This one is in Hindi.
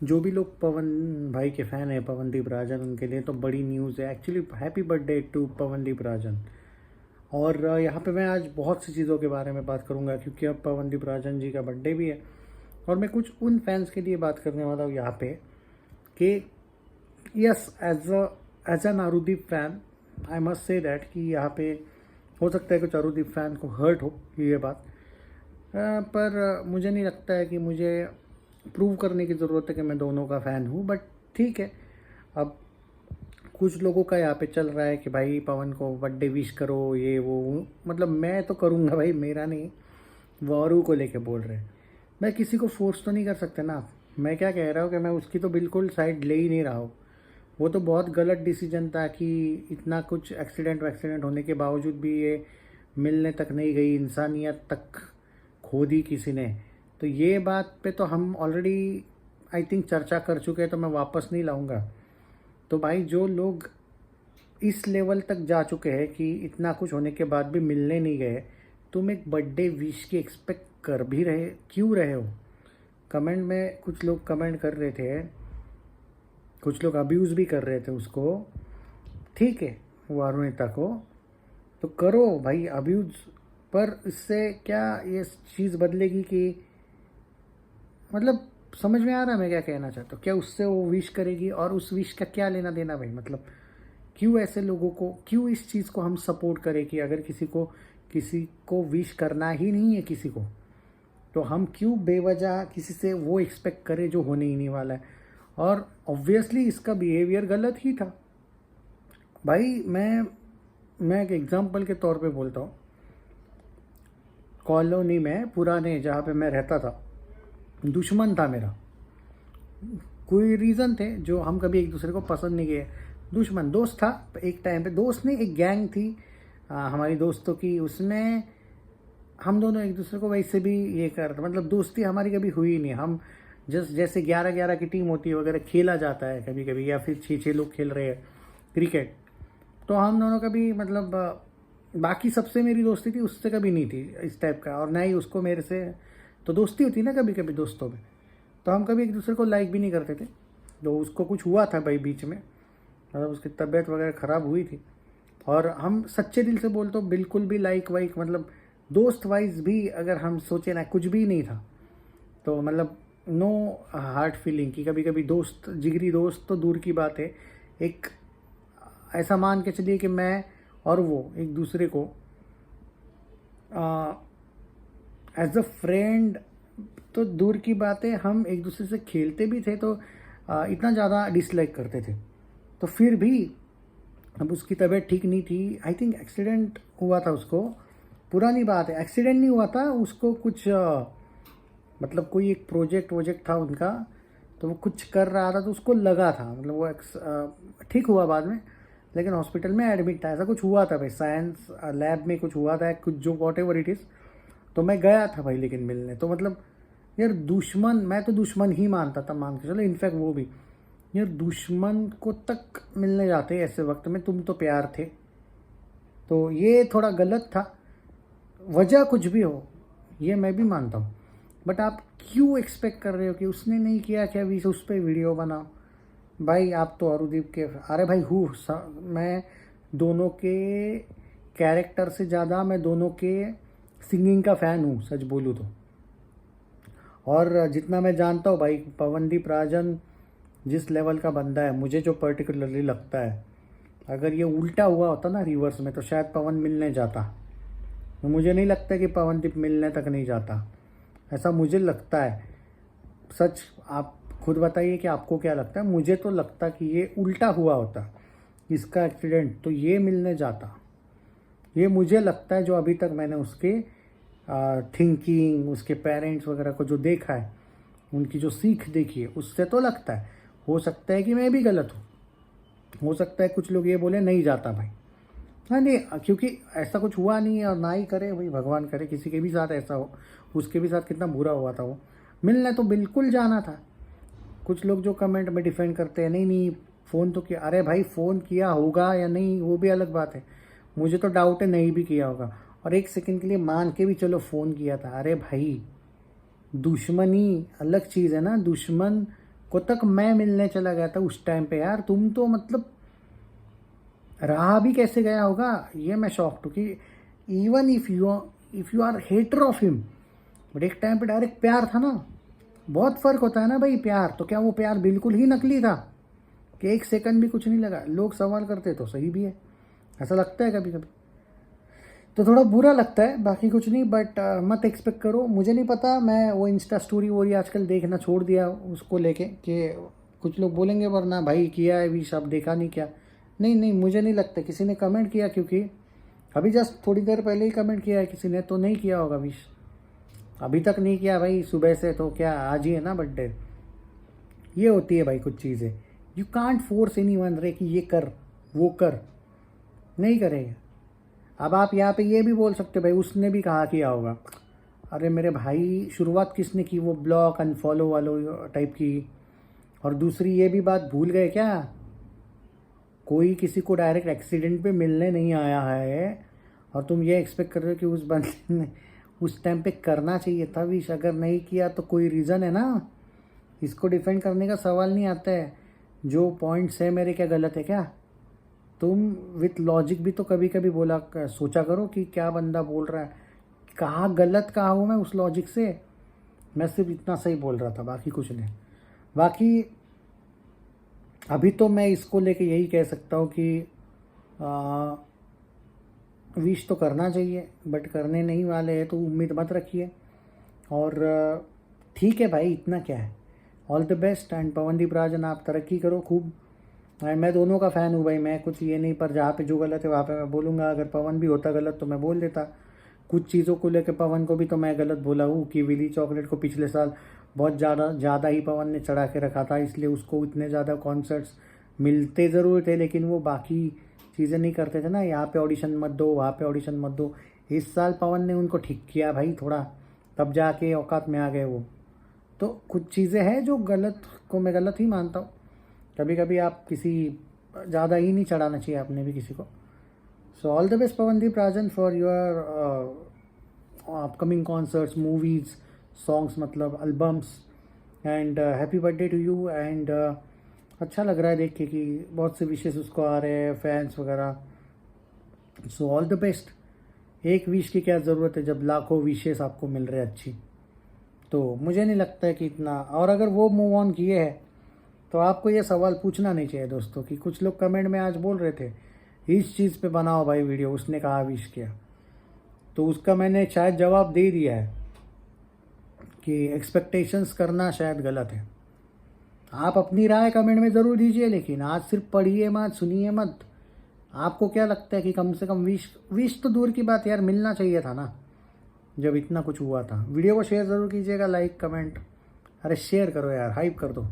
जो भी लोग पवन भाई के फ़ैन हैं, पवनदीप राजन, उनके लिए तो बड़ी न्यूज़ है actually. Happy birthday to Pavandeep Rajan. और यहाँ पे मैं आज बहुत सी चीज़ों के बारे में बात करूँगा क्योंकि अब पवनदीप राजन जी का बर्थडे भी है। और मैं कुछ उन फैंस के लिए बात करने वाला हूँ यहाँ पे कि yes, as an Arudeep fan I must say that कि यहाँ पे हो सकता है कुछ अरुदीप फैन को हर्ट हो ये बात, पर मुझे नहीं लगता है कि मुझे प्रूव करने की ज़रूरत है कि मैं दोनों का फ़ैन हूँ। बट ठीक है, अब कुछ लोगों का यहाँ पे चल रहा है कि भाई पवन को बर्थडे विश करो, ये वो। मतलब मैं तो करूँगा भाई, मेरा नहीं, वो औरों को लेके बोल रहे हैं। मैं किसी को फोर्स तो नहीं कर सकते ना आप। मैं क्या कह रहा हूँ कि मैं उसकी तो बिल्कुल साइड ले ही नहीं रहा हूँ। वो तो बहुत गलत डिसीजन था कि इतना कुछ एक्सीडेंट होने के बावजूद भी ये मिलने तक नहीं गई, इंसानियत तक खो दी किसी ने। तो ये बात पे तो हम ऑलरेडी आई थिंक चर्चा कर चुके हैं, तो मैं वापस नहीं लाऊंगा। तो भाई जो लोग इस लेवल तक जा चुके हैं कि इतना कुछ होने के बाद भी मिलने नहीं गए, तुम एक बर्थडे विश की एक्सपेक्ट कर भी रहे क्यों रहे हो? कमेंट में कुछ लोग कमेंट कर रहे थे, कुछ लोग अब्यूज़ भी कर रहे थे उसको। ठीक है, वो अरुणिता को तो करो भाई अब्यूज़, पर इससे क्या ये चीज़ बदलेगी कि मतलब समझ में आ रहा है मैं क्या कहना चाहता हूँ? क्या उससे वो विश करेगी और उस विश का क्या लेना देना भाई? मतलब क्यों ऐसे लोगों को, क्यों इस चीज़ को हम सपोर्ट करें कि अगर किसी को विश करना ही नहीं है किसी को, तो हम क्यों बेवजह किसी से वो एक्सपेक्ट करें जो होने ही नहीं वाला है? और ऑब्वियसली इसका बिहेवियर गलत ही था भाई। मैं एक एग्जांपल के तौर पे बोलता हूँ, कॉलोनी में पुराने जहाँ पे मैं रहता था, दुश्मन था मेरा। कोई रीज़न थे जो हम कभी एक दूसरे को पसंद नहीं किए। दुश्मन दोस्त था एक टाइम पे, दोस्त नहीं, एक गैंग थी हमारी दोस्तों की। उसमें हम दोनों एक दूसरे को वैसे भी ये कर, मतलब दोस्ती हमारी कभी हुई नहीं। हम जैसे 11-11 की टीम होती है वगैरह, खेला जाता है कभी कभी, या फिर 6-6 लोग खेल रहे हैं क्रिकेट, तो हम दोनों कभी मतलब बाकी सबसे मेरी दोस्ती थी, उससे कभी नहीं थी इस टाइप का, और ना ही उसको मेरे से। तो दोस्ती होती ना कभी कभी दोस्तों में, तो हम कभी एक दूसरे को लाइक भी नहीं करते थे। तो उसको कुछ हुआ था भाई बीच में, मतलब उसकी तबीयत वगैरह ख़राब हुई थी। और हम सच्चे दिल से बोल तो बिल्कुल भी लाइक वाइक, मतलब दोस्त वाइज भी अगर हम सोचे ना, कुछ भी नहीं था। तो मतलब नो हार्ट फीलिंग कि कभी कभी दोस्त, जिगरी दोस्त तो दूर की बात है, एक ऐसा मान के चलिए कि मैं और वो एक दूसरे को एज अ फ्रेंड तो दूर की बात है, हम एक दूसरे से खेलते भी थे, तो इतना ज़्यादा डिसलाइक करते थे। तो फिर भी अब उसकी तबीयत ठीक नहीं थी, आई थिंक एक्सीडेंट हुआ था उसको। पुरानी बात है, एक्सीडेंट नहीं हुआ था उसको, कुछ मतलब कोई एक प्रोजेक्ट था उनका, तो वो कुछ कर रहा था तो उसको लगा था, मतलब वो ठीक हुआ बाद में, लेकिन हॉस्पिटल में एडमिट था। ऐसा कुछ हुआ था भाई, साइंस लैब में कुछ हुआ था, कुछ जो वॉट एवर इट इज़। तो मैं गया था भाई लेकिन मिलने, तो मतलब यार दुश्मन, मैं तो दुश्मन ही मानता था, मान के चलो, इनफैक्ट वो भी यार दुश्मन को तक मिलने जाते ऐसे वक्त में, तुम तो प्यार थे। तो ये थोड़ा गलत था, वजह कुछ भी हो ये मैं भी मानता हूँ, बट आप क्यों एक्सपेक्ट कर रहे हो कि उसने नहीं किया क्या भी उस पर वीडियो बनाओ? भाई आप तो अरुदीप के, अरे भाई मैं दोनों के कैरेक्टर से ज़्यादा मैं दोनों के सिंगिंग का फ़ैन हूँ सच बोलूँ तो। और जितना मैं जानता हूँ भाई, पवनदीप राजन जिस लेवल का बंदा है, मुझे जो पर्टिकुलरली लगता है, अगर ये उल्टा हुआ होता ना रिवर्स में, तो शायद पवन मिलने जाता। तो मुझे नहीं लगता कि पवनदीप मिलने तक नहीं जाता, ऐसा मुझे लगता है। सच आप खुद बताइए कि आपको क्या लगता है। मुझे तो लगता कि ये उल्टा हुआ होता इसका एक्सीडेंट, तो ये मिलने जाता। ये मुझे लगता है, जो अभी तक मैंने उसके थिंकिंग, उसके पेरेंट्स वगैरह को जो देखा है, उनकी जो सीख देखी है, उससे तो लगता है। हो सकता है कि मैं भी गलत हूँ, हो सकता है कुछ लोग ये बोले नहीं जाता भाई। हाँ नहीं, क्योंकि ऐसा कुछ हुआ नहीं है और ना ही करे भाई, भगवान करे किसी के भी साथ ऐसा हो। उसके भी साथ कितना बुरा हुआ था वो। मिलने तो बिल्कुल जाना था। कुछ लोग जो कमेंट में डिफेंड करते हैं, नहीं नहीं फ़ोन तो किया, अरे भाई फ़ोन किया होगा या नहीं वो भी अलग बात है, मुझे तो डाउट है नहीं भी किया होगा। और एक सेकंड के लिए मान के भी चलो फ़ोन किया था, अरे भाई दुश्मनी अलग चीज़ है ना। दुश्मन को तक मैं मिलने चला गया था उस टाइम पे यार। तुम तो मतलब रहा भी कैसे गया होगा, ये मैं शॉक्ड हूँ कि even if you are hater of him, but एक टाइम पे डायरेक्ट प्यार था ना। बहुत फ़र्क होता है ना भाई प्यार। तो क्या वो प्यार बिल्कुल ही नकली था कि एक सेकंड भी कुछ नहीं लगा? लोग सवाल करते तो सही भी है, ऐसा लगता है कभी कभी। तो थोड़ा बुरा लगता है, बाकी कुछ नहीं। बट मत एक्सपेक्ट करो। मुझे नहीं पता, मैं वो इंस्टा स्टोरी वोरी आजकल देखना छोड़ दिया उसको लेके कि कुछ लोग बोलेंगे वरना भाई किया है विश, अब देखा नहीं क्या। नहीं नहीं, मुझे नहीं लगता किसी ने कमेंट किया, क्योंकि अभी जस्ट थोड़ी देर पहले ही कमेंट किया है किसी ने, तो नहीं किया होगा विश। अभी तक नहीं किया भाई सुबह से, तो क्या आज ही है ना बर्थडे। ये होती है भाई कुछ चीज़ें। You can't force any one रे कि ये कर वो कर, नहीं करेगा। अब आप यहाँ पे ये भी बोल सकते हो भाई उसने भी कहा किया होगा। अरे मेरे भाई, शुरुआत किसने की? वो ब्लॉक अनफॉलो वालो टाइप की। और दूसरी ये भी बात भूल गए क्या, कोई किसी को डायरेक्ट एक्सीडेंट पे मिलने नहीं आया है और तुम ये एक्सपेक्ट कर रहे हो कि उस बंदे ने उस टाइम पे करना चाहिए था विश। अगर नहीं किया तो कोई रीज़न है ना, इसको डिफेंड करने का सवाल नहीं आता है। जो पॉइंट्स है मेरे, क्या गलत है क्या? तुम विथ लॉजिक भी तो कभी कभी बोला सोचा करो कि क्या बंदा बोल रहा है, कहाँ गलत कहाँ हूँ मैं उस लॉजिक से। मैं सिर्फ इतना सही बोल रहा था, बाकी कुछ नहीं। बाकी अभी तो मैं इसको लेके यही कह सकता हूँ कि विश तो करना चाहिए, बट करने नहीं वाले हैं तो उम्मीद मत रखिए। और ठीक है भाई, इतना क्या है। All the best. And Pavandeep Rajan, आप तरक्की करो खूब। मैं दोनों का फ़ैन हूँ भाई, मैं कुछ ये नहीं, पर जहाँ पे जो गलत है वहाँ पे मैं बोलूँगा। अगर पवन भी होता गलत तो मैं बोल देता। कुछ चीज़ों को लेकर पवन को भी तो मैं गलत बोला हूँ कि विली चॉकलेट को पिछले साल बहुत ज़्यादा ही पवन ने चढ़ा के रखा था, इसलिए उसको इतने ज़्यादा कॉन्सर्ट्स मिलते ज़रूर थे, लेकिन वो बाकी चीज़ें नहीं करते थे ना। यहाँ पे ऑडिशन मत दो, वहाँ पे ऑडिशन मत दो। इस साल पवन ने उनको ठीक किया भाई थोड़ा, तब जाके औकात में आ गए वो। तो कुछ चीज़ें हैं जो गलत को मैं गलत ही मानता हूँ। कभी कभी आप किसी ज़्यादा ही नहीं चढ़ाना चाहिए आपने भी किसी को। So all the best Pavandeep Rajan for your upcoming concerts, movies, songs, मतलब albums. And happy birthday to you. And अच्छा लग रहा है देख के कि बहुत से विशेष उसको आ रहे हैं, फैंस वगैरह। सो ऑल द बेस्ट। एक विश की क्या ज़रूरत है जब लाखों विशेष आपको मिल रहे हैं अच्छी। तो मुझे नहीं लगता है कि इतना। और अगर वो मूव ऑन किए हैं तो आपको ये सवाल पूछना नहीं चाहिए दोस्तों, कि कुछ लोग कमेंट में आज बोल रहे थे इस चीज़ पे बनाओ भाई वीडियो, उसने कहा विश किया। तो उसका मैंने शायद जवाब दे दिया है कि एक्सपेक्टेशंस करना शायद गलत है। आप अपनी राय कमेंट में ज़रूर दीजिए, लेकिन आज सिर्फ पढ़िए मत, सुनिए मत। आपको क्या लगता है कि कम से कम विश तो दूर की बात यार, मिलना चाहिए था ना जब इतना कुछ हुआ था। वीडियो को शेयर ज़रूर कीजिएगा, लाइक कमेंट। अरे शेयर करो यार, हाइप कर दो।